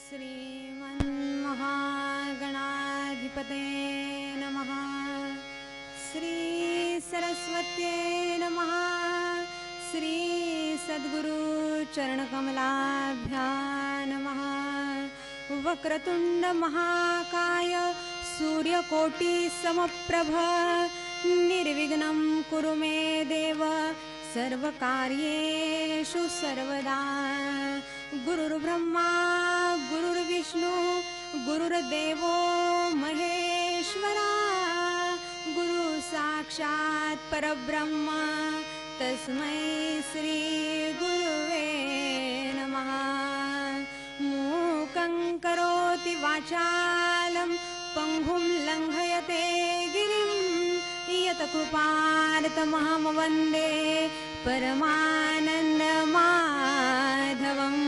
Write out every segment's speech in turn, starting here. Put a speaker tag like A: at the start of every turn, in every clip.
A: श्रीमन्महागणाधिपते नमः। श्री सरस्वत्यै नमः। श्री सद्गुरु चरणकमलाभ्यां नमः। वक्रतुंड महाकाय सूर्यकोटि समप्रभ निर्विघ्नं कुरु मे देव सर्वकार्येषु सर्वदा। गुरुर्ब्रह्मा गुरुर्विष्णु गुरुर्देवो महेश्वरा। गुरु साक्षात् परब्रह्म तस्मै श्री गुरुवे नमः। मूकं करोति वाचालं पंगुं लंघयते गिरिं यत्कृपार्थमहं वन्दे परमानन्दमाधवम्।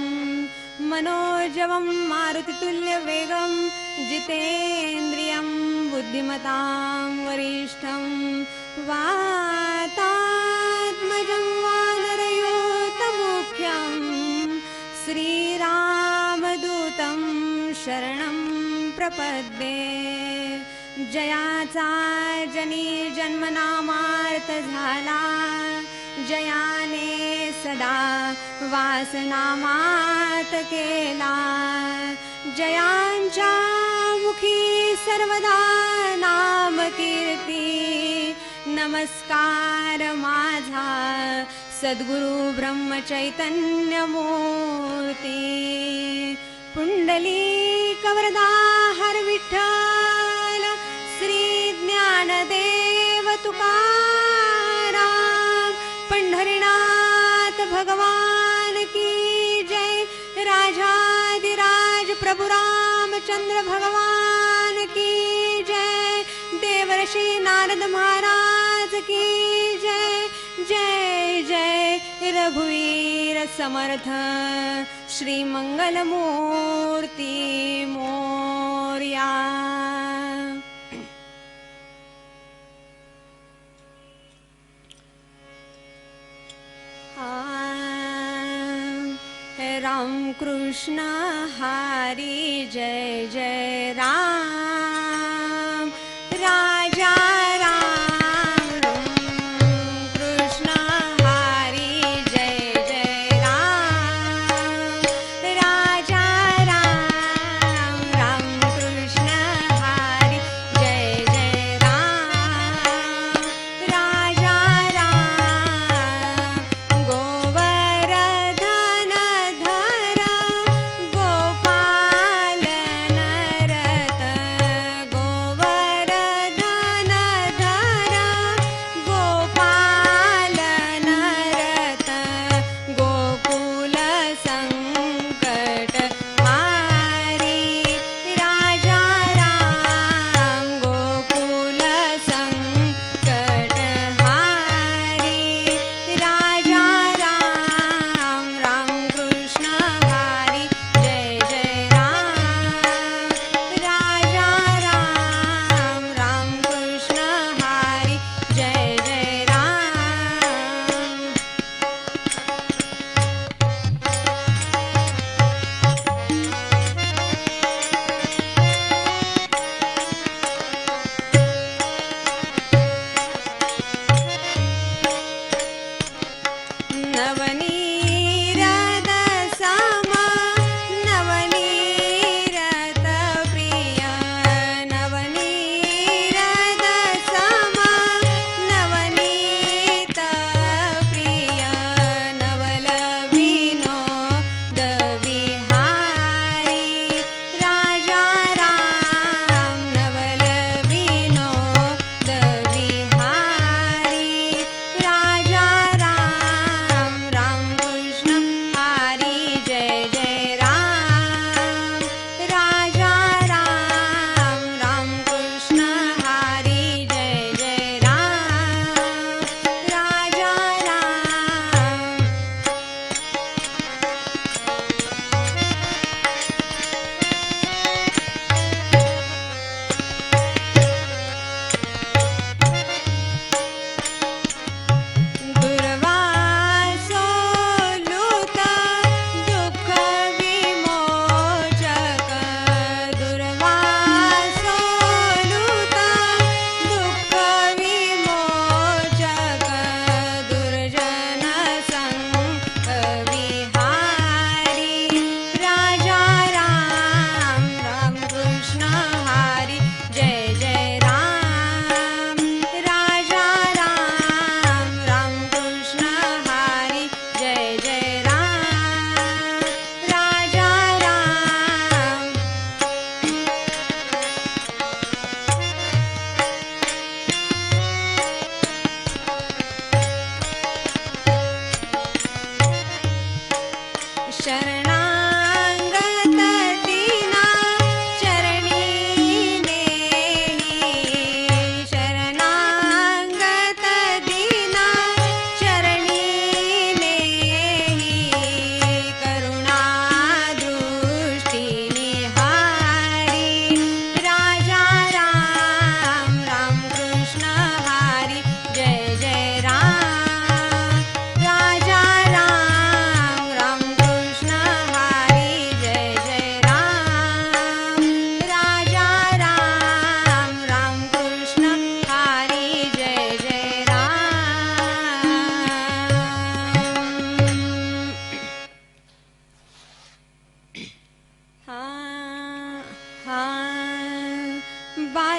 A: मनोजवं मारुतितुल्यवेगं जितेन्द्रियं बुद्धिमतां वरिष्ठं वातात्मजं वानरयूथमुख्यं श्रीरामदूतं शरणं प्रपद्ये। जयाचा जनी जन्मनामार्थ झाला, जयाने सदा वासनामात केला। जयांच्या मुखी सर्वदा नाम कीर्ती, नमस्कार माझा सद्गुरु ब्रह्मचैतन्य मूर्ती। पुंडलिक वरदा हर विठ्ठल, श्री ज्ञानदेव तुकाराम। पंढरीनाथ भगवान की जय। राजाधिराज प्रभु रामचंद्र भगवान की जय। देवर्षि नारद महाराज की जय। जय जय रघुवीर समर्थ श्री मंगलमूर्ती मोरया। राम कृष्ण हरी जय जय राम। राजा राम कृष्ण हरी जय जय राम। राजा राम राम कृष्ण हरी जय जय राम। राजा राम गोवर्धन धर गोपाल नरत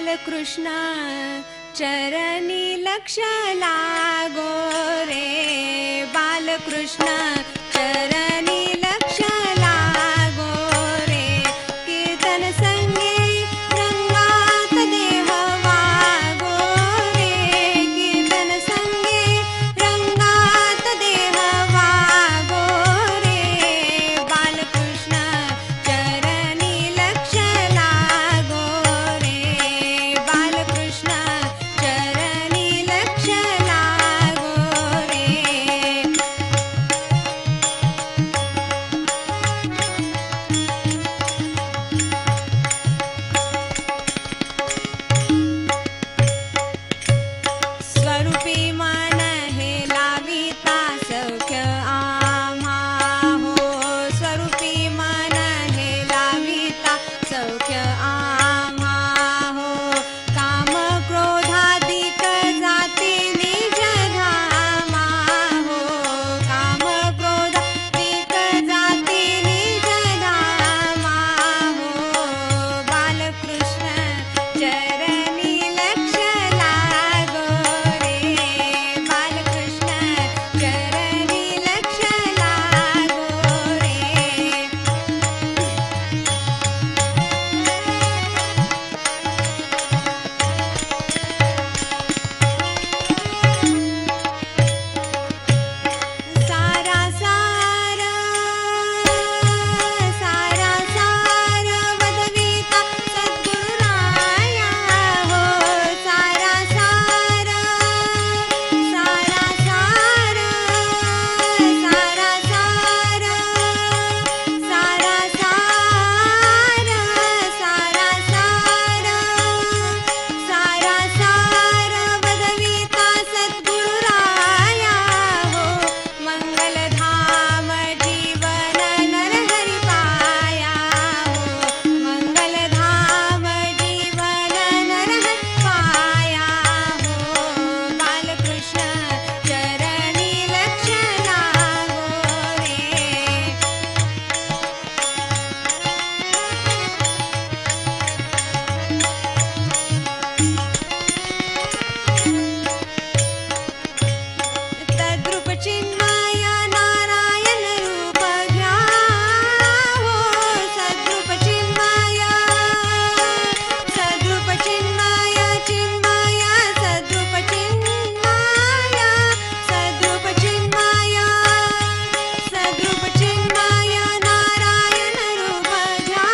A: बालकृष्ण चरणी लक्ष लागो रे बालकृष्ण चरणी लक्ष लागो रे कीर्तन संगे रंगात देह वागो रे कीर्तन संगे रंगात देह वागो रे बालकृष्ण चरणी लक्ष लागो रे बालकृष्ण चरणी लक्ष लागो रे स्वरूपी मन हे लाविता सौख्य आम्हा हो स्वरूपी मन हे लाविता सौख्य आम्हा हो काम क्रोधादिक जाती निज धामा हो काम क्रोधादिक जाती निज धामा हो बालकृष्ण चरणी लक्ष लागो रे बालकृष्ण चरणी लक्ष लागो रे सारा सार सारा सार वदविता सद्गुरुराया हो सारा सार सारा सार सारा सार सारा सार सारा सार सारा सार वदविता सद्गुरुराया हो मंगलधाम जीवन नरहरि पाया हो मंगलधाम जीवन नरहरि पाया हो बालकृष्ण चरणी लक्ष लागो रे तद्रूप चिन्मय नारायण रूप घ्या हो सद्रूप चिन्मय चिन्मय चिन्मय सद्रूप चिन्मय सद्रूप चिन्मय नारायण रूप घ्या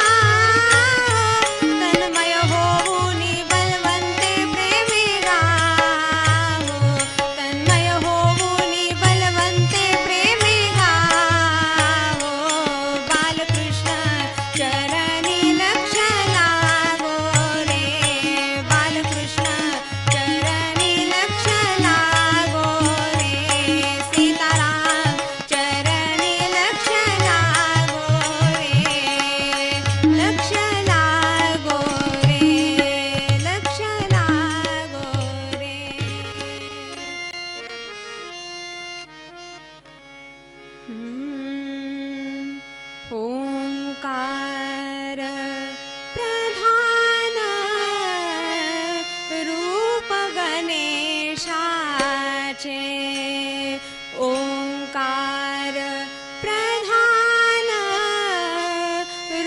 A: तन्मय होऊनी बलवंते प्रेमे गावो तन्मय होऊनी बलवंते प्रेमे गावो बालकृष्ण चरणी लक्ष लागो रे बालकृष्ण चरणी लक्ष लागो रे सीताराम चरणी लक्ष लागो रे लक्ष लागो रे लक्ष लागो रे ओंकार प्रधान रूप गणेशाचे ओंकार प्रधान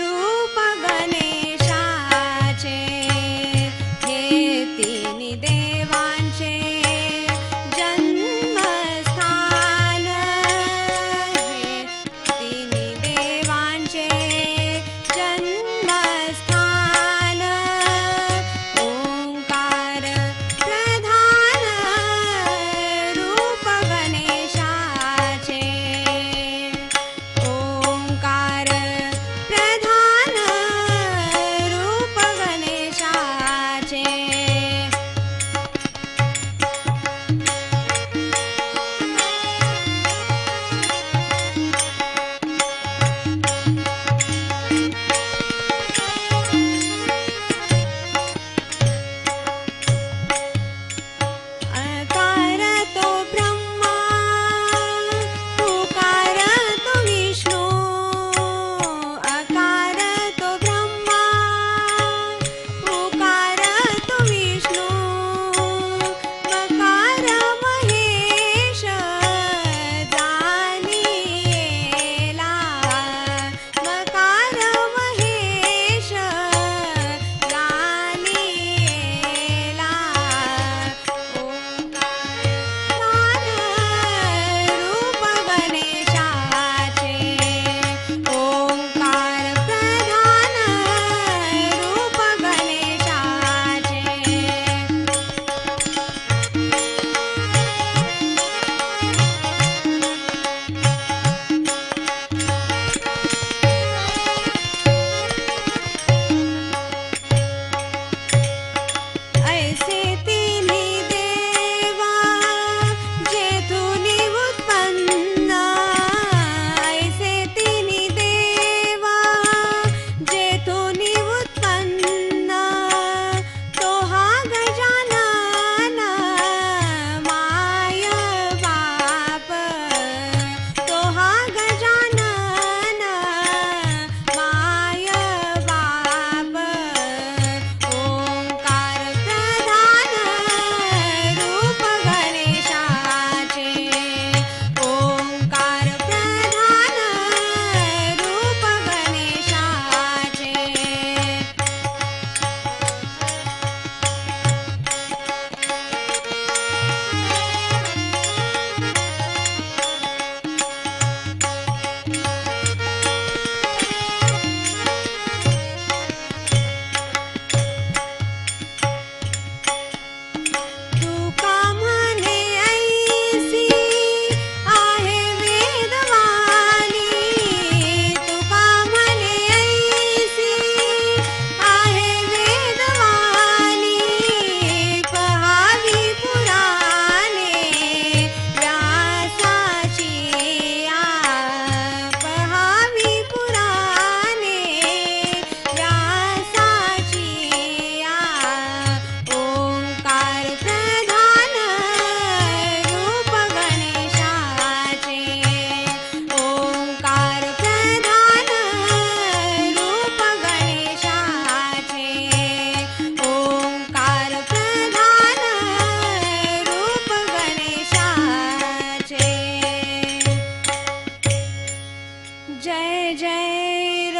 A: रूप गणेशाचे हे तिन्ही देवांचे जन्मस्थान हे तिन्ही देवांचे जन्मस्थान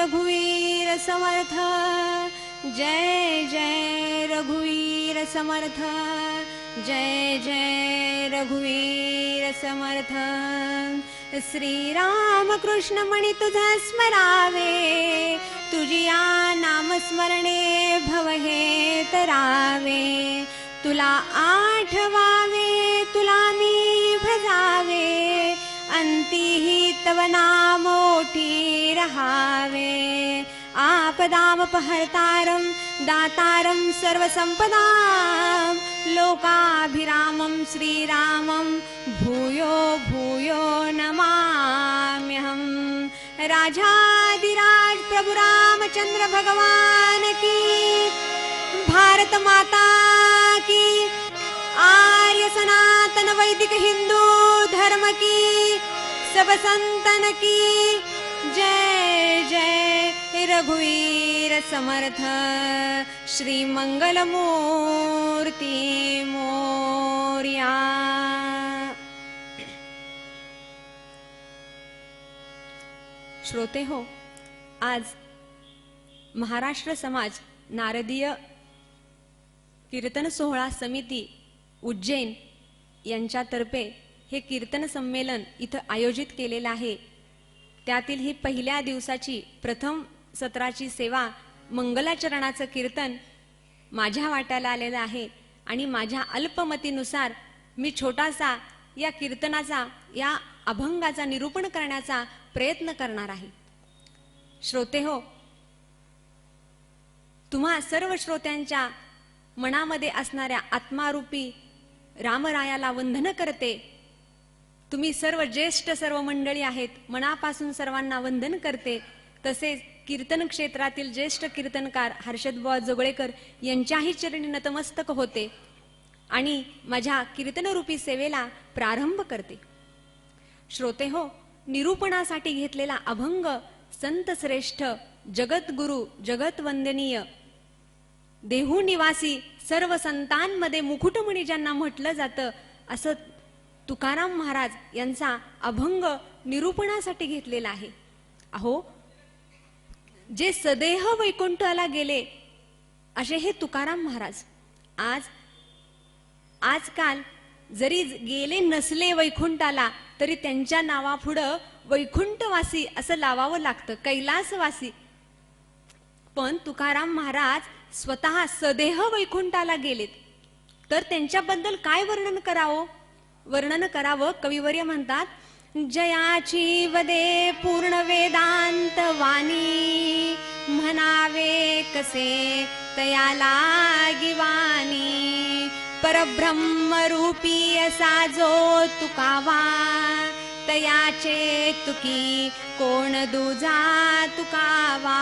A: रघुवीर समर्थ, जय जय रघुवीर समर्थ, जय जय रघुवीर समर्थ. श्रीराम कृष्ण म्हणी तुझा स्मरावे, तुझिया नामस्मरणे भव हे तरावे. तुला आठवावे, तुला मी भजावे, अंतीही तव नाम ओठी रहावे. आपदामपहर्तारं दातारं सर्वसंपदां, लोकाभिरामं श्रीरामं भूयो भूयो नमाम्यहं. राजाधिराज प्रभु रामचंद्र भगवान की, भारत माता की, आर्य सनातन वैदिक हिंदू धर्म की, सब संतन की जय जय रघुवीर समर्थ. श्री मंगल मूर्ती मोरया. श्रोते हो, आज महाराष्ट्र समाज नारदीय कीर्तन सोहळा समिती उज्जैन यांच्यातर्फे हे कीर्तन संमेलन इथं आयोजित केलेलं आहे. त्यातील ही पहिल्या दिवसाची प्रथम सत्राची सेवा मंगलाचरणाचं कीर्तन माझ्या वाट्याला आलेलं आहे आणि माझ्या अल्पमतीनुसार मी छोटासा या कीर्तनाचा, या अभंगाचा निरूपण करण्याचा प्रयत्न करणार आहे. श्रोते हो, तुम्हा सर्व श्रोत्यांच्या मनामध्ये असणाऱ्या आत्मारूपी रामरायाला वंदन करते. तुम्ही सर्व ज्येष्ठ सर्व मंडळी आहेत, मनापासून सर्वांना वंदन करते. तसेच कीर्तन क्षेत्रातील ज्येष्ठ कीर्तनकार हर्षदबुवा जोगळेकर यांच्याही चरणी नतमस्तक होते आणि माझ्या कीर्तनरूपी सेवेला प्रारंभ करते. श्रोते हो, निरूपणासाठी घेतलेला अभंग संत श्रेष्ठ जगद्गुरु जगतवंदनीय देहू निवासी सर्व संतांमध्ये मुकुटमणी ज्यांना म्हटलं जातं असं तुकाराम महाराज यांचा अभंग निरूपणासाठी घेतलेला आहे. अहो, जे सदेह वैकुंठाला गेले असे हे तुकाराम महाराज आजकाल जरी गेले नसले वैकुंठाला तरी त्यांच्या नावापुढं वैकुंठवासी असं लावावं लागतं, कैलासवासी. पण तुकाराम महाराज स्वतः सदेह वैकुंठाला गेलेत, तर त्यांच्याबद्दल काय वर्णन करावं. कविवर्य म्हणतात, जयाची वदे पूर्ण वेदांत वाणी, म्हणावे कसे तया लागी वाणी. परब्रह्म रूपी असा जो तुकावा, तयाचे तुकी कोण दुजा तुकावा.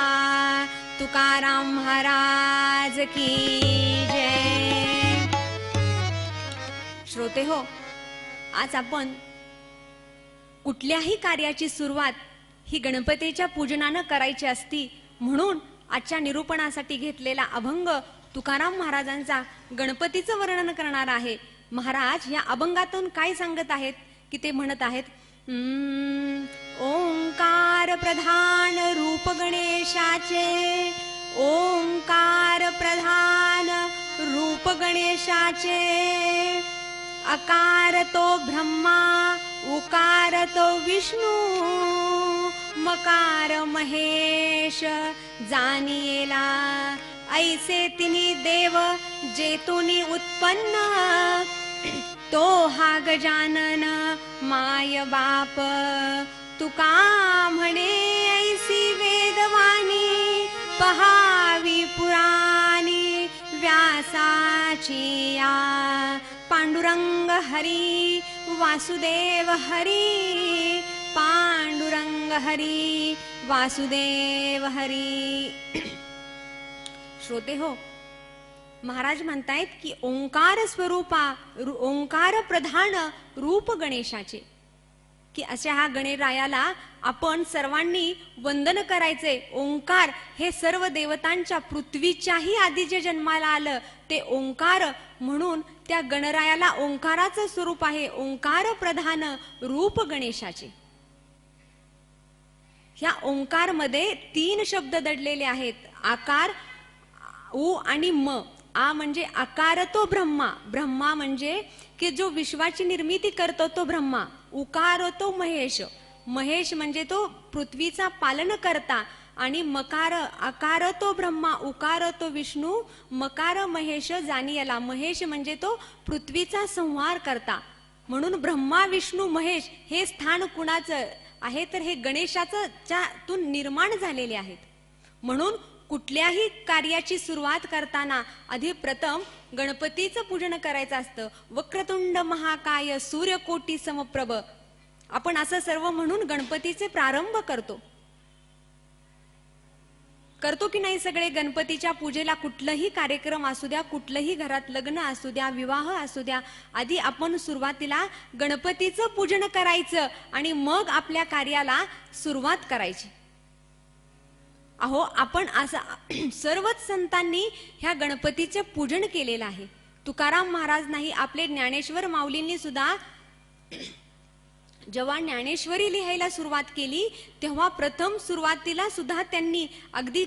A: तुकाराम महाराज की जय. श्रोते हो, आज आपण कुठल्याही कार्याची सुरुवात ही गणपतीच्या पूजनानं करायची असती, म्हणून आजच्या निरूपणासाठी घेतलेला अभंग तुकाराम महाराजांचा गणपतीचं वर्णन करणार आहे. महाराज या अभंगातून काय सांगत आहेत की ते म्हणत आहेत, ओंकार प्रधान रूप गणेशाचे, ओंकार प्रधान रूप गणेशाचे. अकार तो ब्रह्मा, उकार तो विष्णू, मकार महेश जानियेला. ऐसे तिन्ही देव जेतुनी उत्पन्न, तो हा गजानन माय बाप. तुका म्हणे ऐसी वेदवाणी, पहावी पुराणी व्यासाची या. पांडुरंग हरी वासुदेव हरी, पांडुरंग हरी वासुदेव हरी. श्रोते हो, महाराज म्हणतायत की ओंकार स्वरूपा, ओंकार प्रधान रूप गणेशाचे, की अशा हा गणेशरायाला आपण सर्वांनी वंदन करायचे. ओंकार हे सर्व देवतांच्या, पृथ्वीच्याही आधी जे जन्माला आलं ते ओंकार, म्हणून त्या गणरायाला ओंकाराचं स्वरूप आहे. ओंकार प्रधान रूप गणेशाचे. ह्या ओंकार मध्ये 3 शब्द दडलेले आहेत. आकार, उ आणि म. आ म्हणजे आकार तो ब्रह्मा, ब्रह्मा म्हणजे की जो विश्वाची निर्मिती करतो तो ब्रह्मा. उकार तो महेश, महेश म्हणजे तो पृथ्वीचा पालन करता. आणि मकार, आकार तो ब्रह्मा, उकार तो विष्णू, मकार महेश जानियाला. महेश म्हणजे तो पृथ्वीचा संहार करता. म्हणून ब्रह्मा विष्णू महेश हे स्थान कुणाचं आहे तर हे गणेशाच्यातून निर्माण झालेले आहेत. म्हणून कुठल्याही कार्याची सुरुवात करताना आधी प्रथम गणपतीचं पूजन करायचं असतं. वक्रतुंड महाकाय सूर्यकोटी समप्रभ, आपण असं सर्व म्हणून गणपतीचे प्रारंभ करतो की नाही सगळे. गणपतीच्या पूजेला कुठलंही कार्यक्रम असू द्या, कुठलंही घरात लग्न असू द्या, विवाह असू द्या, आधी आपण सुरुवातीला गणपतीचं पूजन करायचं आणि मग आपल्या कार्याला सुरुवात करायची. अहो आपण असं सर्वच संतांनी ह्या गणपतीचे पूजन केलेलं आहे. तुकाराम महाराज नाही, आपले ज्ञानेश्वर माऊलींनी सुद्धा जेव्हा ज्ञानेश्वरी लिहायला सुरुवात केली तेव्हा प्रथम सुरुवातीला सुद्धा त्यांनी अगदी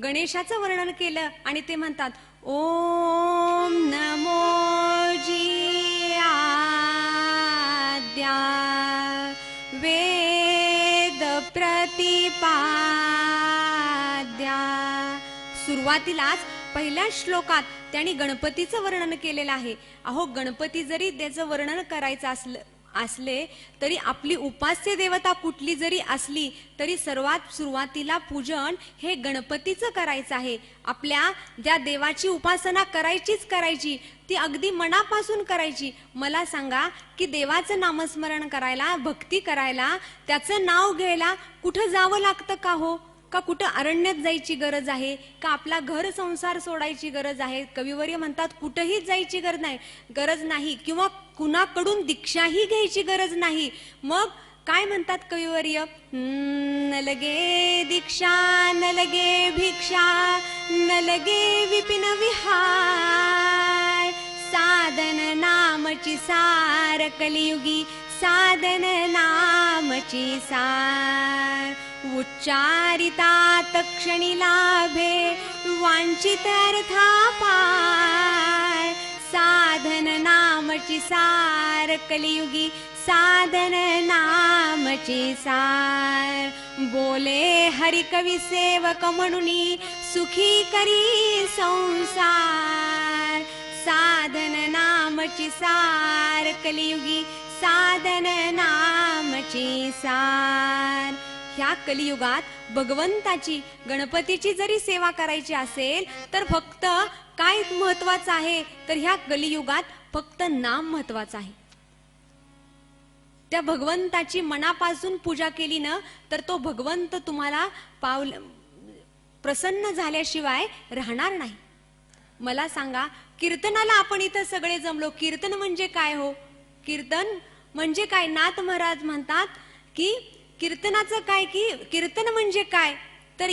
A: गणेशाचं वर्णन केलं. आणि ते म्हणतात ओम नमो जियाद्या वेद प्रतिपाद्या. सुरुवातीलाच पहिल्या श्लोकात त्यांनी गणपतीचं वर्णन केलेलं आहे. अहो गणपती जरी त्याचं वर्णन करायचं असले तरी आपली उपास्य देवता कुठली जरी असली तरी सर्वात सुरुवातीला पूजन हे गणपतीचं करायचं आहे. आपल्या ज्या देवाची उपासना करायची ती अगदी मनापासून करायची. मला सांगा की देवाचं नामस्मरण करायला, भक्ती करायला, त्याचं नाव घ्यायला कुठं जावं लागतं का हो? का कुठं अरण्यात जायची गरज आहे का? आपला घर संसार सोडायची गरज आहे? कविवर्य म्हणतात कुठंही जायची गरज नाही किंवा कुणाकडून दीक्षाही घ्यायची गरज नाही. मग काय म्हणतात कविवर्य? न लगे दीक्षा न लगे भिक्षा न लगे विपिन विहार, साधन नामची सार कलियुगी साधन नामची सार, उच्चारिता तक्षणी लाभे वांछित अर्था पार, साधन नामची सार कलियुगी साधन नामची सार. बोले हरि कवी सेवक म्हणूनी सुखी करी संसार, साधन नामची सार कलियुगी साधन नामची सार. ह्या कलियुगात भगवंताची, गणपतीची जरी सेवा करायची असेल तर फक्त काय महत्वाचं आहे तर ह्या कलियुगात फक्त नाम महत्वाचं आहे. त्या भगवंताची मनापासून पूजा केली ना तर तो भगवंत तुम्हाला प्रसन्न झाल्याशिवाय राहणार नाही. मला सांगा, कीर्तनाला आपण इथं सगळे जमलो, कीर्तन म्हणजे काय हो? कीर्तन म्हणजे काय? नाथ महाराज म्हणतात की कीर्तनाचं काय, की कीर्तन म्हणजे काय तर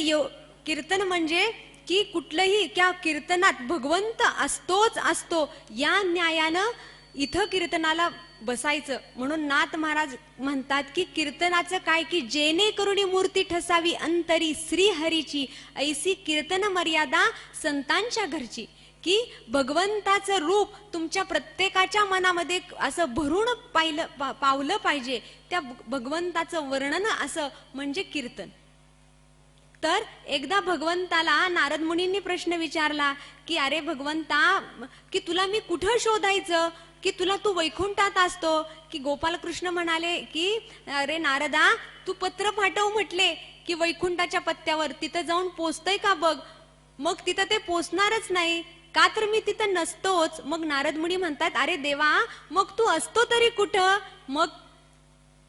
A: कीर्तन म्हणजे की कुठलंही त्या कीर्तनात भगवंत असतोच असतो या न्यायानं इथं कीर्तनाला बसायचं. म्हणून नाथ महाराज म्हणतात की कीर्तनाचं काय, की जेणेकरून मूर्ती ठसावी अंतरी श्रीहरीची, ऐसी कीर्तन मर्यादा संतांच्या घरची. की भगवंताचं रूप तुमच्या प्रत्येकाच्या मनामध्ये असं भरून पावलं पाहिजे. त्या भगवंताचं वर्णन असं म्हणजे कीर्तन. तर एकदा भगवंताला नारद मुनींनी प्रश्न विचारला की अरे भगवंता, की तुला मी कुठं शोधायचं, की तुला तू वैकुंठात असतो. की गोपालकृष्ण म्हणाले की अरे नारदा, तू पत्र पाठव म्हटले की वैकुंठाच्या पत्त्यावर, तिथं जाऊन पोचतय का बघ. मग तिथं ते पोचणारच नाही का तर मी तिथं नसतोच. मग नारद मुनी म्हणतात अरे देवा, मग तू असतो तरी कुठं? मग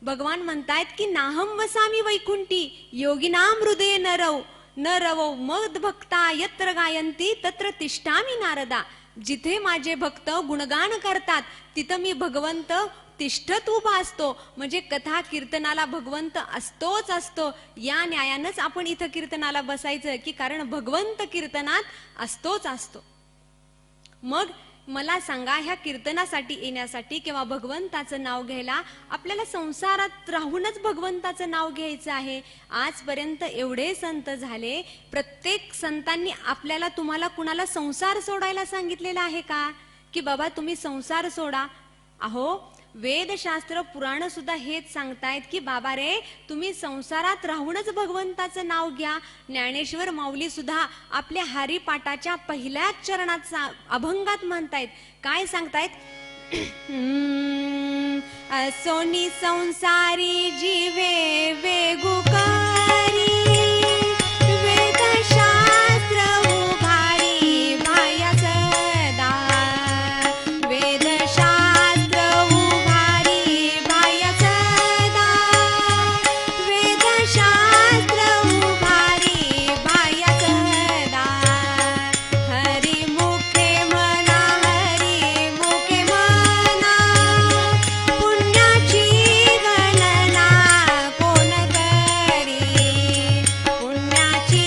A: भगवान म्हणतायत की नाहम वसामी वैकुंठी योगिनाम हृदये न रवो मद भक्ता यत्र गायंती तत्र तिष्ठामी नारदा. जिथे माझे भक्त गुणगान करतात तिथं मी भगवंत तिष्ठत उभा असतो. म्हणजे कथा कीर्तनाला भगवंत असतोच असतो. या न्यायानंच आपण इथं कीर्तनाला बसायचं की कारण भगवंत कीर्तनात असतोच असतो. मग मला सांगा, ह्या कीर्तनासाठी येण्यासाठी किंवा भगवंताचं नाव घ्यायला आपल्याला संसारात राहूनच भगवंताचं नाव घ्यायचं आहे. आजपर्यंत एवढे संत झाले, प्रत्येक संतांनी आपल्याला तुम्हाला कुणाला संसार सोडायला सांगितलेला आहे का, की बाबा तुम्ही संसार सोडा? अहो, वेदशास्त्र पुराण सुद्धा हेच सांगतायत की बाबा रे, तुम्ही संसारात राहूनच भगवंताचं नाव घ्या. ज्ञानेश्वर माऊली सुद्धा आपल्या हरिपाठाच्या पहिल्याच चरणात अभंगात म्हणतायत, काय सांगतायत? सोनी संसारी जीवे वेगुकारी, वेदशास्त्र उभारी भाया सदा, वेदशास्त्र उभारी भाया सदा, वेदशास्त्र उभारी भाया सदा. हरी मुखे म्हणा, हरी मुखे म्हणा, पुण्याची गणना कोण करी, पुण्याची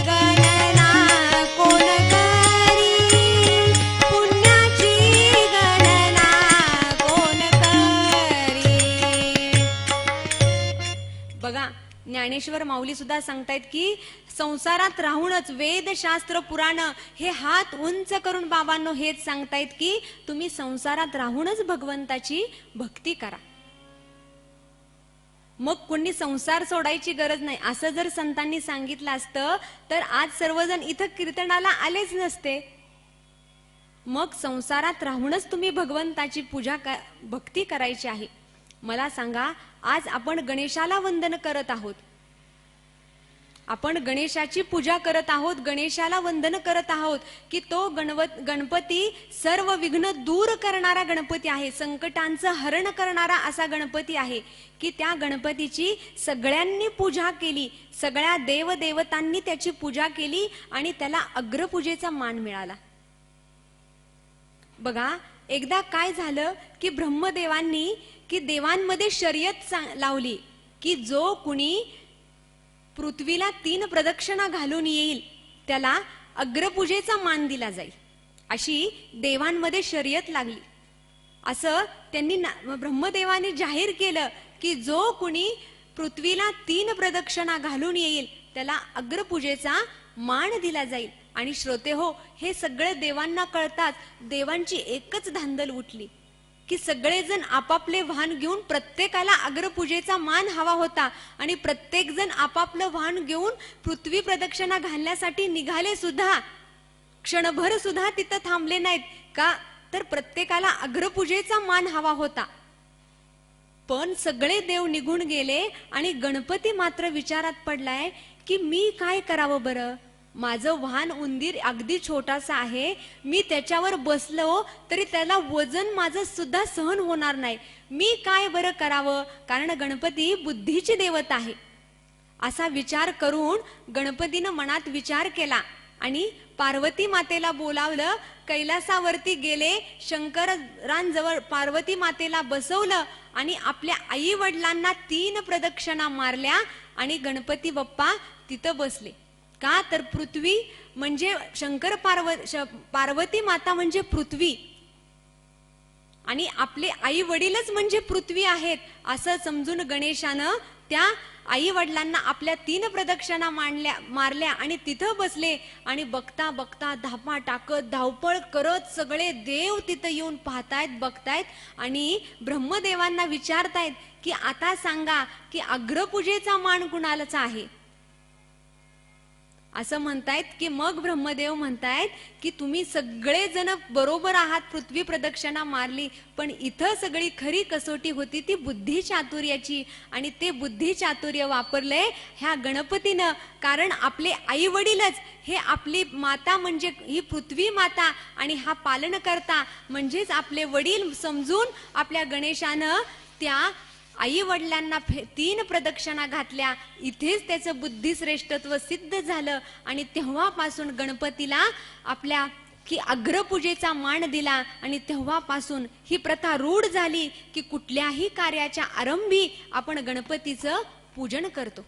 A: गणना कोण करी, पुण्याची गणना कोण करी. बघा, ज्ञानेश्वर माऊली सुद्धा सांगतायत की संसारात राहूनच वेदशास्त्र पुराण हे हात उंच करून बाबांनो हेच सांगतायत की तुम्ही संसारात राहूनच भगवंताची भक्ती करा. मग कोणी संसार सोडायची गरज नाही असं जर संतांनी सांगितलं असतं तर आज सर्वजण इथं कीर्तनाला आलेच नसते. मग संसारात राहूनच तुम्ही भगवंताची भक्ती करायची आहे. मला सांगा, आज आपण गणेशाला वंदन करत आहोत, आपण गणेशाची पूजा करत आहोत, गणेशाला वंदन करत आहोत की तो गणपती सर्व विघ्न दूर करणारा गणपती आहे, संकटांचं हरण करणारा असा गणपती आहे की त्या गणपतीची सगळ्यांनी पूजा केली, सगळ्या देवदेवतांनी त्याची पूजा केली आणि त्याला अग्रपूजेचा मान मिळाला. बघा, एकदा काय झालं की ब्रह्मदेवांनी की देवांमध्ये शर्यत लावली की जो कुणी पृथ्वीला 3 प्रदक्षिणा घालून येईल त्याला अग्रपूजेचा मान दिला जाईल, अशी देवांमध्ये शर्यत लागली. असं त्यांनी ब्रह्मदेवाने जाहीर केलं की जो कुणी पृथ्वीला 3 प्रदक्षिणा घालून येईल त्याला अग्रपूजेचा मान दिला जाईल. आणि श्रोते हो, हे सगळे देवांना कळतात. देवांची एकच धांदल उठली की सगळेजण आपापले वाहन घेऊन, प्रत्येकाला अग्रपूजेचा मान हवा होता आणि प्रत्येक जण आपापलं वाहन घेऊन पृथ्वी प्रदक्षिणा घालण्यासाठी निघाले सुद्धा, क्षणभर सुद्धा तिथं थांबले नाहीत. का तर प्रत्येकाला अग्रपूजेचा मान हवा होता. पण सगळे देव निघून गेले आणि गणपती मात्र विचारात पडलाय की मी काय करावं बरं, माझं वाहन उंदीर अगदी छोटासा आहे, मी त्याच्यावर बसलो तरी त्याला वजन माझं सुद्धा सहन होणार नाही, मी काय बरं करावं, कारण गणपती बुद्धीची देवता आहे. असा विचार करून गणपतीनं मनात विचार केला आणि पार्वती मातेला बोलावलं. कैलासावरती गेले, शंकरांजवळ पार्वती मातेला बसवलं आणि आपल्या आई वडिलांना 3 प्रदक्षिणा मारल्या आणि गणपती बाप्पा तिथं बसले. का तर पृथ्वी म्हणजे पार्वती माता म्हणजे पृथ्वी आणि आपले आई वडीलच म्हणजे पृथ्वी आहेत असं समजून गणेशानं त्या आई वडिलांना आपल्या 3 प्रदक्षिणा मारल्या आणि तिथं बसले. आणि बघता बघता धापा टाकत धावपळ करत सगळे देव तिथं येऊन पाहतायत, बघतायत आणि ब्रह्मदेवांना विचारतायत की आता सांगा की अग्रपूजेचा मान कुणालाच आहे. असं म्हणतायत की मग ब्रह्मदेव म्हणतायत की तुम्ही सगळेजण बरोबर आहात, पृथ्वी प्रदक्षिणा मारली, पण इथं सगळी खरी कसोटी होती ती बुद्धी चातुर्याची आणि ते बुद्धी चातुर्य वापरले ह्या गणपतीनं. कारण आपले आई वडीलच हे आपली माता म्हणजे ही पृथ्वी माता आणि हा पालनकर्ता म्हणजेच आपले वडील समजून आपल्या गणेशानं त्या आई वडिलांना 3 प्रदक्षिणा घातल्या. इथेच त्याचं बुद्धिश्रेष्ठत्व सिद्ध झालं आणि तेव्हापासून गणपतीला आपल्या की अग्रपूजेचा मान दिला आणि तेव्हापासून ही प्रथा रूढ झाली की कुठल्याही कार्याच्या आरंभी आपण गणपतीचं पूजन करतो.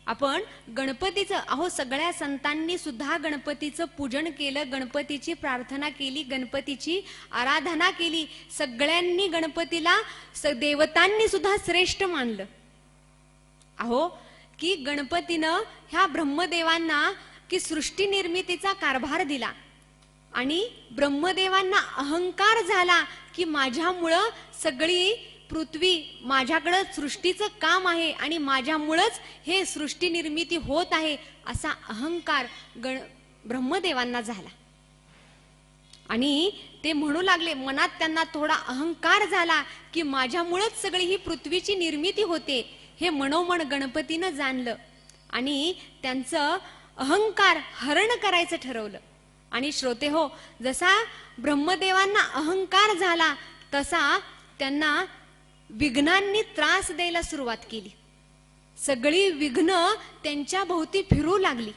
A: आपण गणपतीचं, अहो सगळ्या संतांनी सुद्धा गणपतीचं पूजन केलं, गणपतीची प्रार्थना केली, गणपतीची आराधना केली, सगळ्यांनी गणपतीला देवतांनी सुद्धा श्रेष्ठ मानलं. अहो की गणपतीनं ह्या ब्रह्मदेवांना की सृष्टी निर्मितीचा कारभार दिला आणि ब्रह्मदेवांना अहंकार झाला की माझ्यामुळं सगळी पृथ्वी, माझ्याकडं सृष्टीचं काम आहे आणि माझ्यामुळंच हे सृष्टी निर्मिती होत आहे, असा अहंकार ब्रह्मदेवांना झाला. आणि ते म्हणू लागले, मनात त्यांना थोडा अहंकार झाला की माझ्यामुळंच सगळी ही पृथ्वीची निर्मिती होते, हे मनोमन गणपतीनं जाणलं आणि त्यांचं अहंकार हरण करायचं ठरवलं. आणि श्रोते हो, जसा ब्रह्मदेवांना अहंकार झाला तसा त्यांना विघ्नांनी त्रास द्यायला सुरुवात केली. सगळी विघ्न त्यांच्या भोवती फिरू लागली.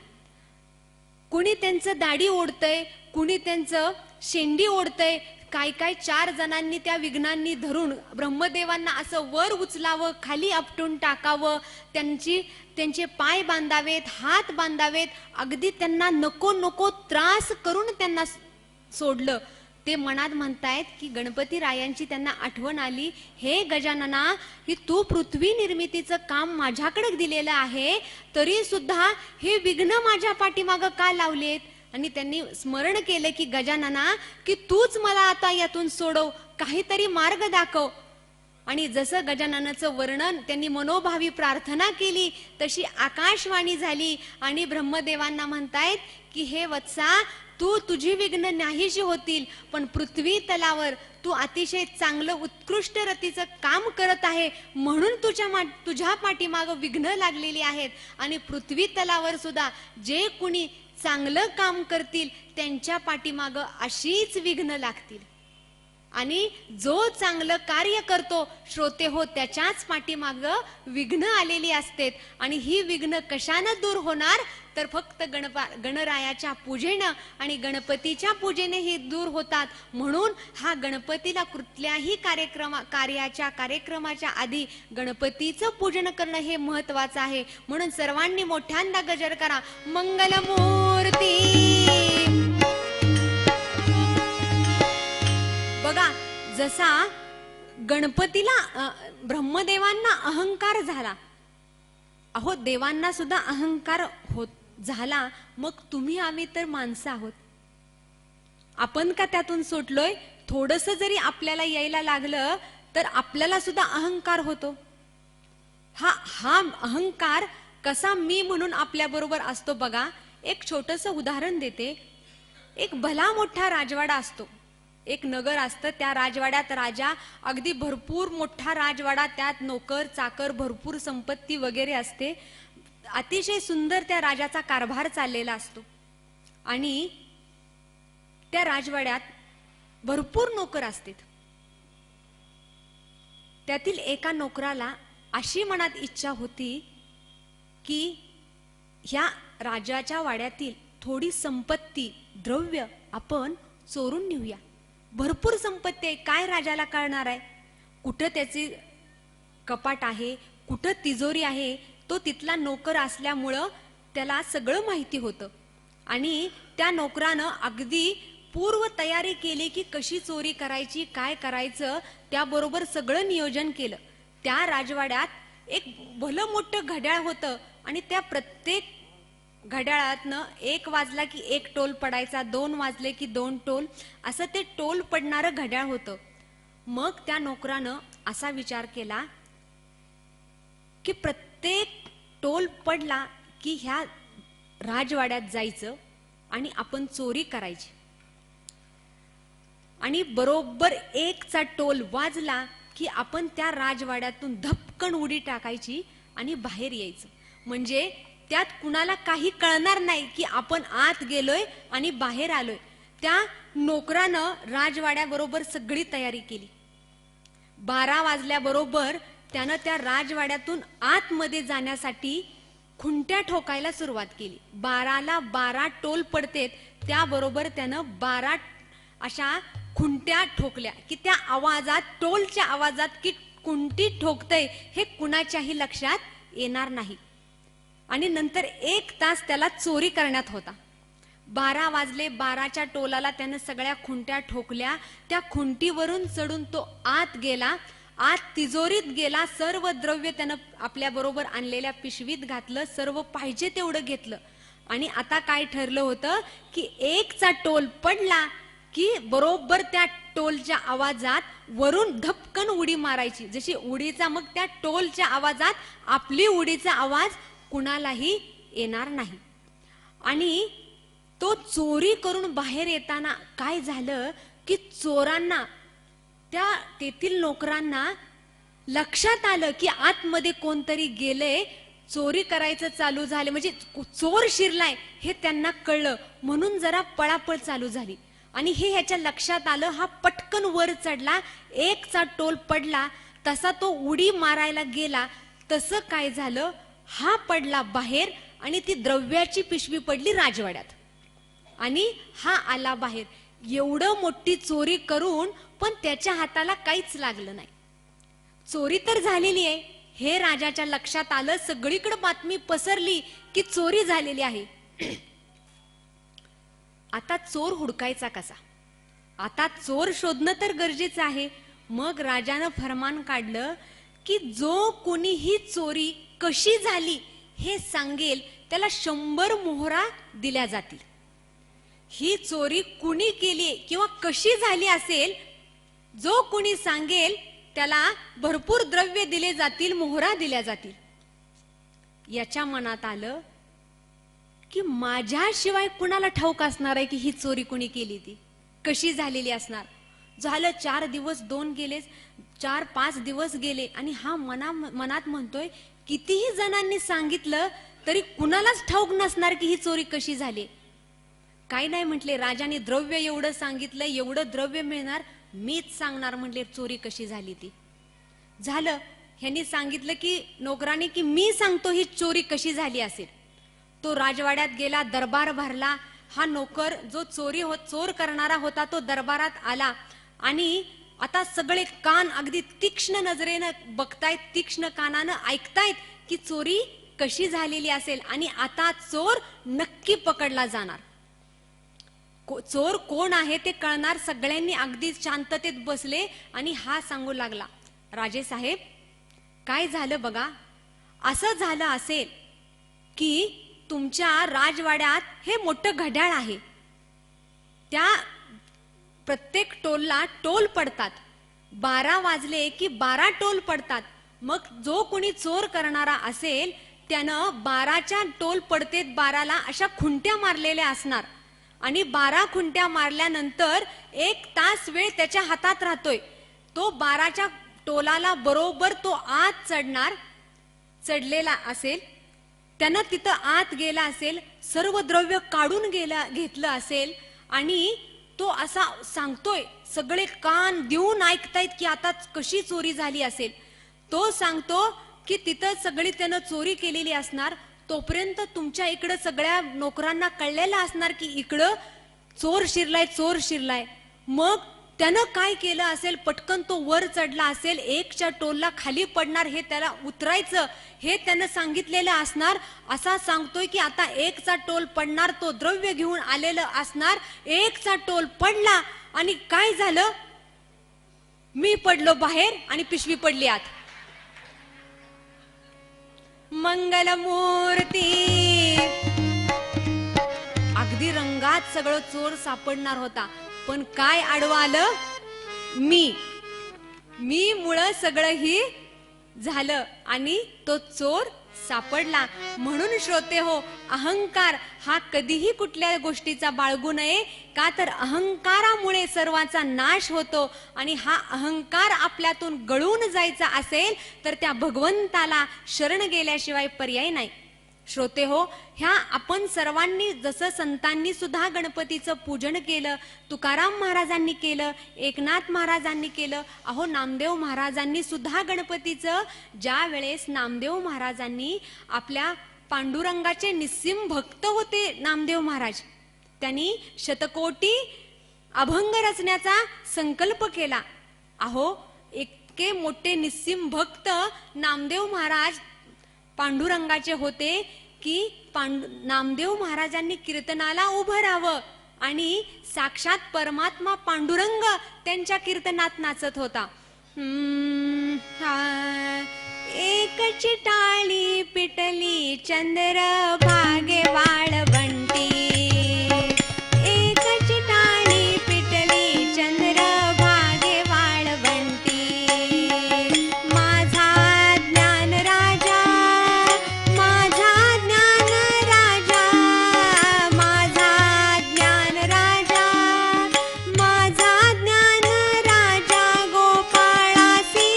A: कुणी त्यांचं दाढी ओढतंय, कुणी त्यांचं शेंडी ओढतंय, काय काय 4 जणांनी त्या विघ्नांनी धरून ब्रह्मदेवांना असं वर उचलावं, खाली आपटून टाकावं, त्यांचे पाय बांधावेत, हात बांधावेत, अगदी त्यांना नको नको त्रास करून त्यांना सोडलं. ते मनात म्हणतायत की गणपती रायांची त्यांना आठवण आली, हे गजानना, की तू पृथ्वी निर्मितीचं काम माझ्याकडे दिलेलं आहे, तरी सुद्धा हे विघ्न माझ्या पाठीमागं का लावलेत. आणि त्यांनी स्मरण केलं की गजानना, की तूच मला आता यातून सोडव, काहीतरी मार्ग दाखव. आणि जसं गजाननाचं वर्णन त्यांनी मनोभावी प्रार्थना केली तशी आकाशवाणी झाली आणि ब्रह्मदेवांना म्हणतायत की हे वत्सा, तुझी विघ्न नाहीशी होतील, पण पृथ्वी तलावर तू अतिशय चांगलं उत्कृष्ट रतीचं काम करत आहे, म्हणून तुझ्या पाठीमागं विघ्न लागलेली आहेत. आणि पृथ्वी तलावर सुद्धा जे कुणी चांगलं काम करतील त्यांच्या पाठीमागं अशीच विघ्न लागतील. आणि जो चांगलं कार्य करतो श्रोते हो, त्याच्याच पाठीमागं विघ्न आलेली असते. आणि ही विघ्न कशानं दूर होणार, तर फक्त गणरायाच्या पूजेनं आणि गणपतीच्या पूजेने ही दूर होतात. म्हणून हा गणपतीला कुठल्याही कार्यक्रमाच्या आधी गणपतीचं पूजन करणं हे महत्वाचं आहे. म्हणून सर्वांनी मोठ्यांदा गजर करा, मंगलमूर्ती. बघा, जसा गणपतीला ब्रह्मदेवांना अहंकार झाला, अहो देवांना सुद्धा अहंकार झाला, मग तुम्ही आम्ही तर माणसं आहोत, आपण का त्यातून सुटलोय. थोडस जरी आपल्याला यायला लागलं तर आपल्याला सुद्धा अहंकार होतो. हा अहंकार कसा मी म्हणून आपल्या बरोबर असतो बघा. एक छोटस उदाहरण देते. एक भला मोठा राजवाडा असतो, एक नगर असतं, त्या राजवाड्यात राजा, अगदी भरपूर मोठा राजवाडा, त्यात नोकर चाकर, भरपूर संपत्ती वगैरे असते. अतिशय सुंदर त्या राजाचा कारभार चाललेला असतो. आणि त्या राजवाड्यात भरपूर नोकर असतात. त्यातील एका नोकराला अशी मनात इच्छा होती की ह्या राजाच्या वाड्यातील थोडी संपत्ती, द्रव्य आपण चोरून नेऊया. भरपूर संपत्ती आहे, काय राजाला कळणार आहे, कुठं त्याची कपाट आहे, कुठं तिजोरी आहे. तो तिथला नोकर असल्यामुळं त्याला सगळं माहिती होतं. आणि त्या नोकरानं अगदी पूर्व तयारी केली की कशी चोरी करायची, काय करायचं, त्याबरोबर सगळं नियोजन केलं. त्या राजवाड्यात एक भलं मोठं घड्याळ होतं आणि त्या प्रत्येक घड्याळातनं 1 वाजला की 1 टोल पडायचा, 2 वाजले की 2 टोल, असं ते टोल पडणारं घड्याळ होतं. मग त्या नोकरानं असा विचार केला की प्रत्येक टोल पडला की ह्या राजवाड्यात जायचं आणि आपण चोरी करायची. आणि बरोबर 1चा टोल वाजला की आपण त्या राजवाड्यातून धपकन उडी टाकायची आणि बाहेर यायचं. म्हणजे त्यात कुणाला काही कळणार नाही की आपण आत गेलोय आणि बाहेर आलोय. त्या नोकरानं राजवाड्याबरोबर सगळी तयारी केली. 12 वाजल्याबरोबर त्यानं त्या राजवाड्यातून आतमध्ये जाण्यासाठी खुंट्या ठोकायला सुरुवात केली. 12ला 12 टोल पडतेत, त्याबरोबर त्यानं 12 अशा खुंट्या ठोकल्या की त्या आवाजात, टोलच्या आवाजात की कुंटी ठोकतय हे कुणाच्याही लक्षात येणार नाही. आणि नंतर 1 तास त्याला चोरी करण्यात होता. 12 वाजले, 12च्या टोलाला त्यानं सगळ्या खुंट्या ठोकल्या. त्या खुंटीवरून चढून तो आत गेला, आत तिजोरीत गेला. सर्व द्रव्य त्यानं आपल्या बरोबर आणलेल्या पिशवीत घातलं, सर्व पाहिजे तेवढं घेतलं. आणि आता काय ठरलं होतं की 1चा टोल पडला की बरोबर त्या टोलच्या आवाजात वरून धपकन उडी मारायची. जशी उडीचा, मग त्या टोलच्या आवाजात आपली उडीचा आवाज कुणालाही येणार नाही. आणि तो चोरी करून बाहेर येताना काय झालं की चोरांना, त्या तेथील नोकरांना लक्षात आलं की आतमध्ये कोणतरी गेले, चोरी करायचं चालू झाले, म्हणजे चोर शिरलाय हे त्यांना कळलं. म्हणून जरा पळापळ चालू झाली. आणि हे ह्याच्या लक्षात आलं. हा पटकन वर चढला, 1चा टोल पडला. तसा तो उडी मारायला गेला, तसं काय झालं, हा पडला बाहेर आणि ती द्रव्याची पिशवी पडली राजवाड्यात. आणि हा आला बाहेर. एवढं मोठी चोरी करून पण त्याच्या हाताला काहीच लागलं नाही. चोरी तर झालेली आहे हे राजाच्या लक्षात आलं. सगळीकडे बातमी पसरली की चोरी झालेली आहे. आता चोर हुडकायचा कसा? आता चोर शोधणं तर गरजेचं आहे. मग राजानं फरमान काढलं की जो कोणी ही चोरी कशी झाली हे सांगेल त्याला 100 मोहरा दिल्या जातील. ही चोरी कुणी केली किंवा कशी झाली असेल, जो कोणी सांगेल त्याला भरपूर द्रव्य दिले जातील, मोहरा दिल्या जातील. याच्या मनात आलं की माझ्याशिवाय कुणाला ठाऊक असणार आहे की ही चोरी कुणी केली, ती कशी झालेली असणार. झालं 4 दिवस, 2 गेले, 4-5 दिवस गेले आणि हा मनात म्हणतोय कितीही जणांनी सांगितलं तरी कुणालाच ठाऊक नसणार की ही चोरी कशी झाली. काय नाही म्हटले, राजाने द्रव्य एवढं सांगितलं, एवढं द्रव्य मिळणार, मीच सांगणार म्हटले चोरी कशी झाली ती. झालं, ह्यांनी सांगितलं की नोकराने की मी सांगतो ही चोरी कशी झाली असेल. तो राजवाड्यात गेला, दरबार भरला. हा नोकर जो चोर करणारा होता तो दरबारात आला. आणि आता सगळे कान अगदी तीक्ष्ण नजरेनं बघतायत, तीक्ष्ण कानानं ऐकतायत की चोरी कशी झालेली असेल. आणि आता चोर नक्की पकडला जाणार. चोर कोण आहे ते कळणार. सगळ्यांनी अगदी शांततेत बसले आणि हा सांगू लागला, राजे साहेब काय झालं बघा, असं झालं असेल की तुमच्या राजवाड्यात हे मोठं घड्याळ आहे, त्या प्रत्येक टोलला टोल पडतात. 12 वाजले की 12 टोल पडतात. मग जो कोणी चोर करणारा असेल त्यानं 12च्या टोल पडतेत 12ला अशा खुंट्या मारलेल्या असणार. आणि 12 खुंट्या मारल्यानंतर 1 तास वेळ त्याच्या हातात राहतोय. तो 12च्या टोलाला बरोबर तो आत चढणार, चढलेला असेल, त्यानं तिथं आत गेला असेल, सर्व द्रव्य काढून घेतलं असेल आणि तो असा सांगतोय, सगळे कान देऊन ऐकतायत की आता कशी चोरी झाली असेल. तो सांगतो की तिथं सगळी त्यानं चोरी केलेली असणार. तोपर्यंत तुमच्या इकडं सगळ्या नोकरांना कळलेलं असणार की इकडं चोर शिरलाय, चोर शिरलाय. मग त्यानं काय केलं असेल, पटकन तो वर चढला असेल, 1च्या टोलला खाली पडणार, हे त्याला उतरायचं हे त्यानं सांगितलेलं असणार. असा सांगतोय की आता 1चा टोल पडणार, तो द्रव्य घेऊन आलेलं असणार. 1चा टोल पडला आणि काय झालं, मी पडलो बाहेर आणि पिशवी पडली आत. मंगलमूर्ती. अगदी रंगात सगळं चोर सापडणार होता, पण काय आडवं आलं, मी मुळे सगळं ही झालं आणि तो चोर सापडला. म्हणून श्रोते हो, अहंकार हा कधीही कुठल्या गोष्टीचा बाळगू नये, का तर अहंकारामुळे सर्वांचा नाश होतो. आणि हा अहंकार आपल्यातून गळून जायचा असेल तर त्या भगवंताला शरण गेल्याशिवाय पर्याय नाही. श्रोते हो, ह्या आपण सर्वांनी, जसं संतांनी सुद्धा गणपतीचं पूजन केलं, तुकाराम महाराजांनी केलं, एकनाथ महाराजांनी केलं, अहो नामदेव महाराजांनी सुद्धा गणपतीचं, ज्या वेळेस नामदेव महाराजांनी आपल्या पांडुरंगाचे निस्सीम भक्त होते नामदेव महाराज, त्यांनी शतकोटी अभंग रचण्याचा संकल्प केला. अहो इतके मोठे निस्सीम भक्त नामदेव महाराज पांडुरंगाचे होते की नामदेव महाराजांनी कीर्तनाला उभं राहावं आणि साक्षात परमात्मा पांडुरंग त्यांच्या कीर्तनात नाचत होता. एकच टाळी पिटली चंद्र भागे वाळवंटी, एकच टाळी पिटली चंद्र भागे वाळवंटी. माझा ज्ञान राजा, माझा ज्ञान राजा, माझा ज्ञान राजा, माझा ज्ञान राजा गोपाळासी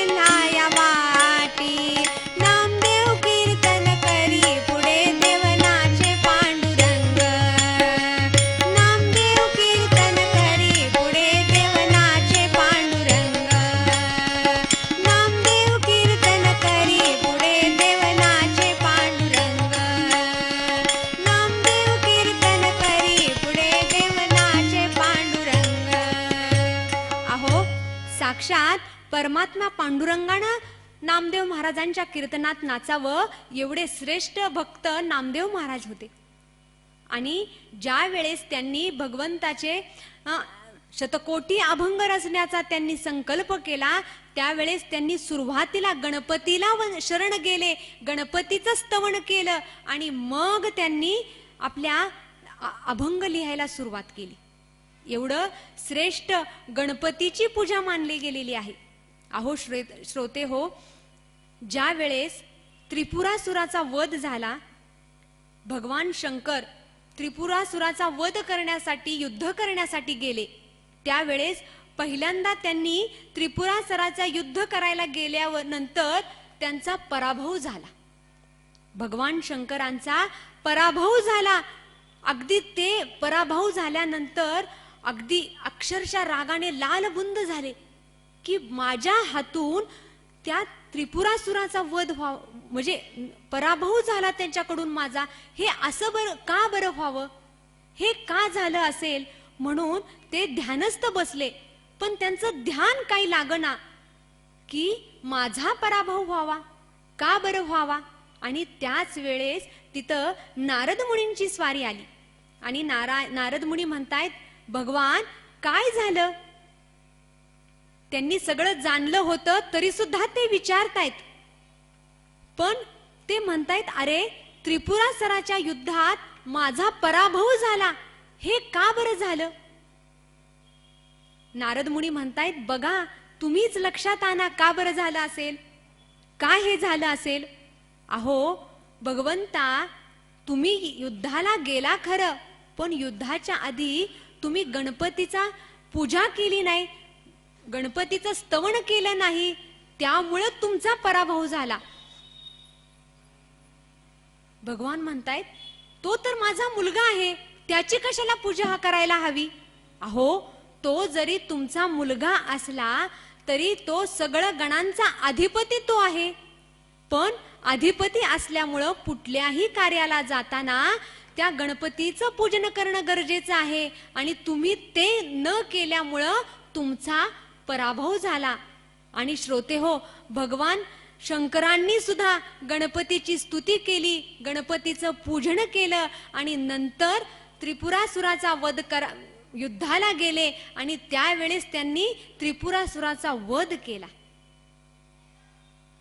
A: लाया वाटी. नामदेव कीर्तन करी पुढे देवनाचे पांडुरंग, नामदेव कीर्तन करी पुढे देवनाचे पांडुरंग, नामदेव कीर्तन करी पुढे देवनाचे पांडुरंग, नामदेव कीर्तन करी पुढे देवनाचे पांडुरंग. अहो, साक्षात परमात्मा पांडुरंगानं नामदेव महाराजांच्या कीर्तनात नाचावं एवढे श्रेष्ठ भक्त नामदेव महाराज होते. आणि ज्या वेळेस त्यांनी भगवंताचे शतकोटी अभंग रचण्याचा त्यांनी संकल्प केला, त्यावेळेस त्यांनी सुरुवातीला गणपतीला शरण गेले, गणपतीचं स्तवन केलं आणि मग त्यांनी आपल्या अभंग लिहायला सुरुवात केली. एवढं श्रेष्ठ गणपतीची पूजा मानली गेलेली आहे. अहो श्रोते हो, ज्या वेळेस त्रिपुरासुराचा वध झाला, भगवान शंकर त्रिपुरासुराचा वध करण्यासाठी, युद्ध करण्यासाठी गेले, त्यावेळेस पहिल्यांदा त्यांनी त्रिपुरासुराचा युद्ध करायला गेल्यावर नंतर त्यांचा पराभव झाला. भगवान शंकरांचा पराभव झाला. अगदी ते पराभव झाल्यानंतर अगदी अक्षरशः रागाने लालबुंद झाले की माझ्या हातून त्या त्रिपुरासुराचा वध व्हावा, म्हणजे पराभव झाला त्यांच्याकडून माझा, हे असं का बरं व्हावं, हे का झालं असेल म्हणून ते ध्यानस्थ बसले. पण त्यांचं ध्यान काही लागना की माझा पराभव व्हावा, का बरं व्हावा. आणि त्याच वेळेस तिथं नारद मुनींची स्वारी आली आणि नारद मुनी म्हणतायत, भगवान काय झालं. त्यांनी सगळं जाणलं होतं तरी सुद्धा ते विचारतायत. पण ते म्हणतायत, अरे त्रिपुरासुराच्या युद्धात माझा पराभव झाला, हे का बरं झालं. नारद मुनी म्हणतायत, बघा तुम्हीच लक्षात आणा का बरं झालं असेल, काय हे झालं असेल. अहो भगवंता, तुम्ही युद्धाला गेला खरं, पण युद्धाच्या आधी तुम्ही गणपतीचा पूजा केली नाही, गणपतीचं स्तवन केलं नाही, त्यामुळे तुमचा पराभव झाला. भगवान म्हणतायत, तो तर माझा मुलगा आहे, त्याची कशाला पूजा करायला हवी. अहो तो जरी तुमचा मुलगा असला तरी तो सगळं गणांचा अधिपती तो आहे. पण अधिपती असल्यामुळं कुठल्याही कार्याला जाताना त्या गणपतीचं पूजन करणं गरजेचं आहे आणि तुम्ही ते न केल्यामुळं तुमचा पराभव झाला. आणि श्रोते हो, भगवान शंकरांनी सुद्धा गणपतीची स्तुती केली, गणपतीचं पूजन केलं आणि नंतर त्रिपुरासुराचा वध युद्धाला गेले आणि त्यावेळेस त्यांनी त्रिपुरासुराचा वध केला.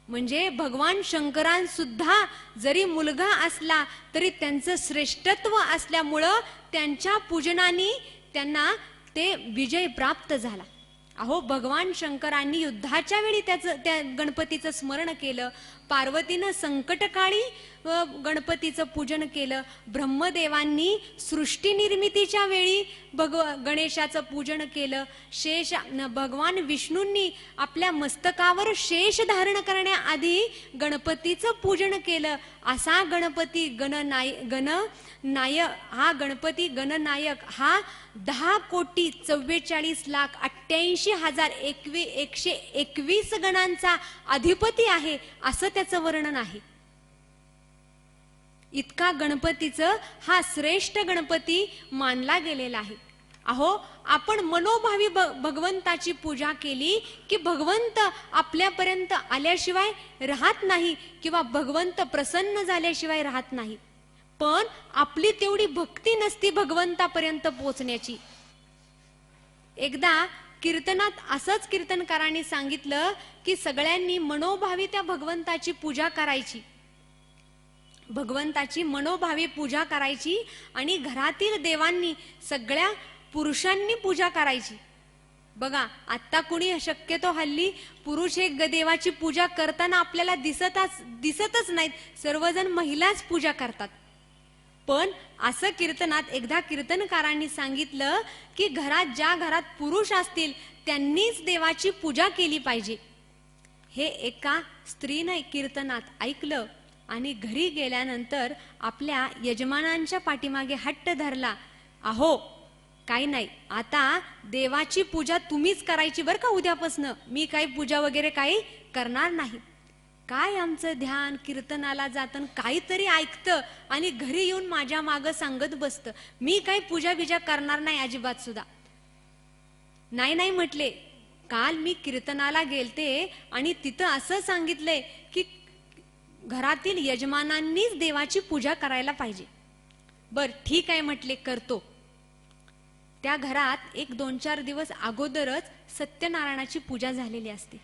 A: म्हणजे भगवान शंकरांसुद्धा जरी मुलगा असला तरी त्यांचं श्रेष्ठत्व असल्यामुळं त्यांच्या पूजनाने त्यांना ते विजय प्राप्त झाला. अहो भगवान शंकरांनी युद्धाच्या वेळी त्या गणपतीचं स्मरण केलं, पार्वतीनं संकटकाळी गणपतीचं पूजन केलं, ब्रह्मदेवांनी सृष्टी निर्मितीच्या वेळी गणेशाचं पूजन केलं, भगवान विष्णूंनी आपल्या मस्तकावर शेष धारण करण्याआधी गणपतीचं पूजन केलं. असा गणपती हा गणपती गणनायक हा 10,44,88,121 गणांचा अधिपती आहे असं त्याचं वर्णन आहे. इतका गणपतीचं हा श्रेष्ठ गणपती मानला गेलेला आहे. अहो, आपण मनोभावी भगवंताची पूजा केली की भगवंत आपल्यापर्यंत आल्याशिवाय राहत नाही किंवा भगवंत प्रसन्न झाल्याशिवाय राहत नाही. पण आपली तेवढी भक्ती नसती भगवंतापर्यंत पोहोचण्याची. एकदा कीर्तनात असंच कीर्तनकारांनी सांगितलं की सगळ्यांनी मनोभावी त्या भगवंताची पूजा करायची, भगवंताची मनोभावी पूजा करायची आणि घरातील देवांनी सगळ्या पुरुषांनी पूजा करायची. बघा, आता कुणी शक्यतो हल्ली पुरुष एक देवाची पूजा करताना आपल्याला दिसतच नाहीत, सर्वजण महिलाच पूजा करतात. पण असं कीर्तनात एकदा कीर्तनकारांनी सांगितलं की ज्या घरात पुरुष असतील त्यांनीच देवाची पूजा केली पाहिजे. हे एका स्त्रीने कीर्तनात ऐकलं आणि घरी गेल्यानंतर आपल्या यजमानांच्या पाठीमागे हट्ट धरला, अहो काही नाही, आता देवाची पूजा तुम्हीच करायची बरं का, उद्यापासनं मी काही पूजा वगैरे काही करणार नाही. काय आमचं ध्यान कीर्तनाला जातं, काहीतरी ऐकतं आणि घरी येऊन माझ्या मागं सांगत बसतं, मी काही पूजा बिजा करणार नाही अजिबात सुद्धा. नाही म्हटले, काल मी कीर्तनाला गेलते आणि तिथं असं सांगितलंय की घरातील यजमानांनीच देवाची पूजा करायला पाहिजे. बर ठीक आहे म्हटले, करतो. त्या घरात एक 2-4 दिवस अगोदरच सत्यनारायणाची पूजा झालेली असते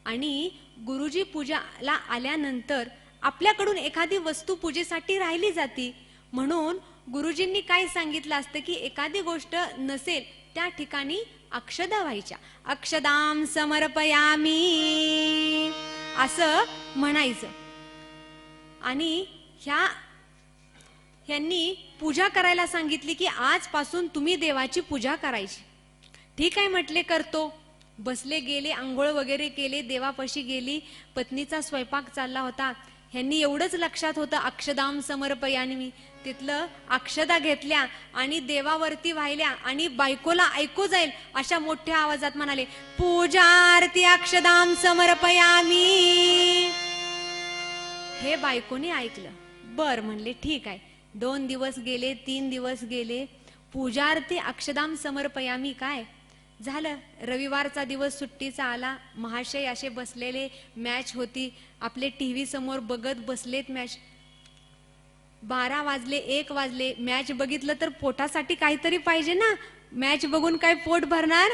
A: आणि गुरुजी पूजाला आल्यानंतर आपल्याकडून एखादी वस्तू पूजेसाठी राहिली जाती, म्हणून गुरुजींनी काय सांगितलं असतं की एखादी गोष्ट नसेल त्या ठिकाणी अक्षदा व्हायच्या, अक्षदाम समर्पयामी असं म्हणायचं. आणि ह्यांनी पूजा करायला सांगितली की आजपासून तुम्ही देवाची पूजा करायची. ठीक आहे म्हटले, करतो. बसले, गेले, आंघोळ वगैरे केले, देवापाशी गेली, पत्नीचा स्वयंपाक चालला होता. ह्यांनी एवढंच लक्षात होतं, अक्षदाम समर्पयामी, तिथलं अक्षदा घेतल्या आणि देवावरती वाहिल्या आणि बायकोला ऐकू जाईल अशा मोठ्या आवाजात म्हणाले, पूजार्ती अक्षदाम समर्पयामी. हे बायकोने ऐकलं. बर म्हणले, ठीक आहे. 2 दिवस गेले, 3 दिवस गेले, पूजार्ती अक्षदाम समर्पयामी काय झालं. रविवारचा दिवस सुट्टीचा आला, महाशय असे बसलेले, मॅच होती, आपले टीव्ही समोर बघत बसलेत मॅच. 12 वाजले, 1 वाजले. मॅच बघितलं तर पोटासाठी काहीतरी पाहिजे ना, मॅच बघून काय पोट भरणार.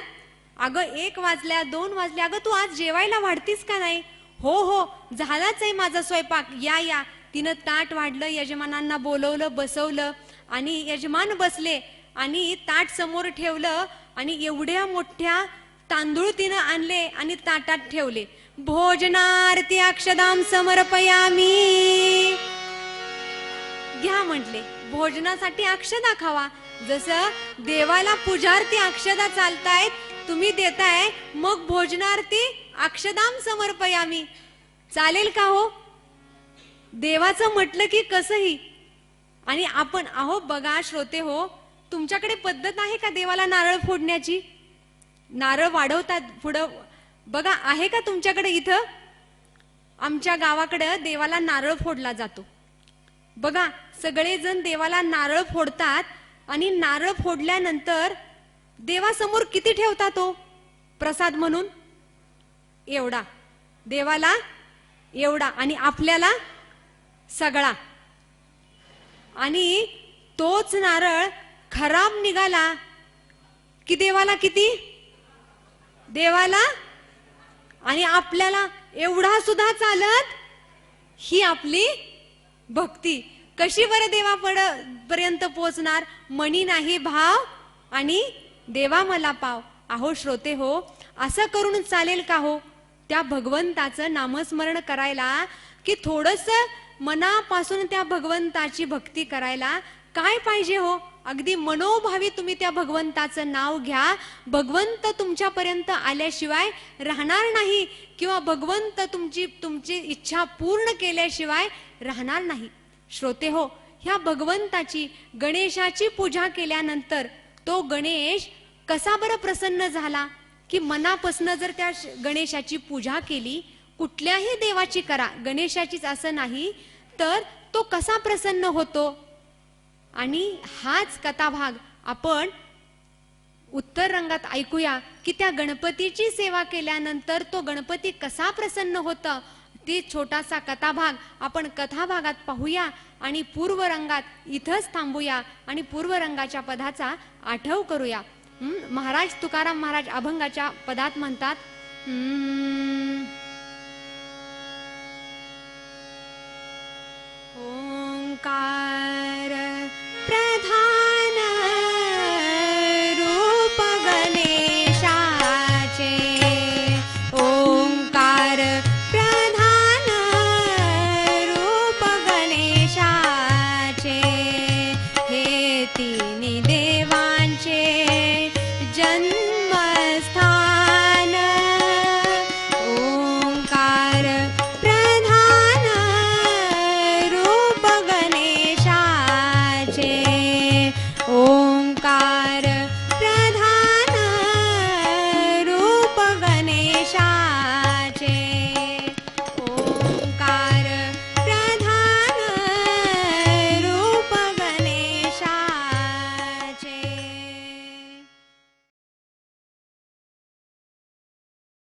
A: अगं 1 वाजल्या, 2 वाजले, अगं तू आज जेवायला वाढतीस का नाही. हो झालाच आहे माझा स्वयंपाक, या. तिनं ताट वाढलं, यजमानांना बोलवलं, बसवलं आणि यजमान बसले आणि ताट समोर ठेवलं आणि एवढ्या मोठ्या तांदूळ तिनं आणले आणि ताटात ठेवले. भोजनार्ती अक्षदाम समर्पयामी. घ्या म्हटले, भोजनासाठी अक्षदा खावा. जसं देवाला पूजार्थी अक्षदा चालतायत, तुम्ही देताय, मग भोजनार्थी अक्षदाम समर्पयामी चालेल का हो. देवाचं म्हटलं की कसंही. आणि आपण अहो बघा श्रोते हो, तुमच्याकडे पद्धत आहे का देवाला नारळ फोडण्याची. नारळ वाढवतात पुढं, बघा आहे का तुमच्याकडे. इथं आमच्या गावाकडे देवाला नारळ फोडला जातो. बघा सगळेजण देवाला नारळ फोडतात आणि नारळ फोडल्यानंतर देवासमोर किती ठेवतात तो प्रसाद म्हणून. एवढा देवाला, एवढा आणि आपल्याला सगळा. आणि तोच नारळ खराब निघाला की देवाला किती, देवाला आणि आपल्याला एवढा सुद्धा चालत. ही आपली भक्ती कशी बरं देवापर्यंत पोहोचणार. मनी नाही भाव आणि देवा मला पाव. अहो श्रोते हो, असं करून चालेल का हो. त्या भगवंताचं नामस्मरण करायला की थोडस मनापासून त्या भगवंताची भक्ती करायला काय पाहिजे हो. अगदी मनोभावी तुम्ही त्या भगवंताचं नाव घ्या. भगवंत तुमच्यापर्यंत आल्याशिवाय राहणार नाही किंवा भगवंत तुमची इच्छा पूर्ण केल्याशिवाय राहणार नाही. श्रोते हो, ह्या भगवंताची गणेशाची पूजा केल्यानंतर तो गणेश कसा बरं प्रसन्न झाला की मनापासून जर त्या गणेशाची पूजा केली, कुठल्याही देवाची करा, गणेशाचीच असं नाही, तर तो कसा प्रसन्न होतो. आणि हाच कथाभाग आपण उत्तर रंगात ऐकूया की त्या गणपतीची सेवा केल्यानंतर तो गणपती कसा प्रसन्न होता, ती छोटासा कथाभाग आपण कथाभागात पाहूया आणि पूर्व रंगात इथंच थांबूया आणि पूर्व रंगाच्या पदाचा आठव करूया. महाराज तुकाराम महाराज अभंगाच्या पदात म्हणतात, ओंकार प्रधान रूप गणेशाचे, ओंकार प्रधान रूप गणेशाचे, हे तिन्ही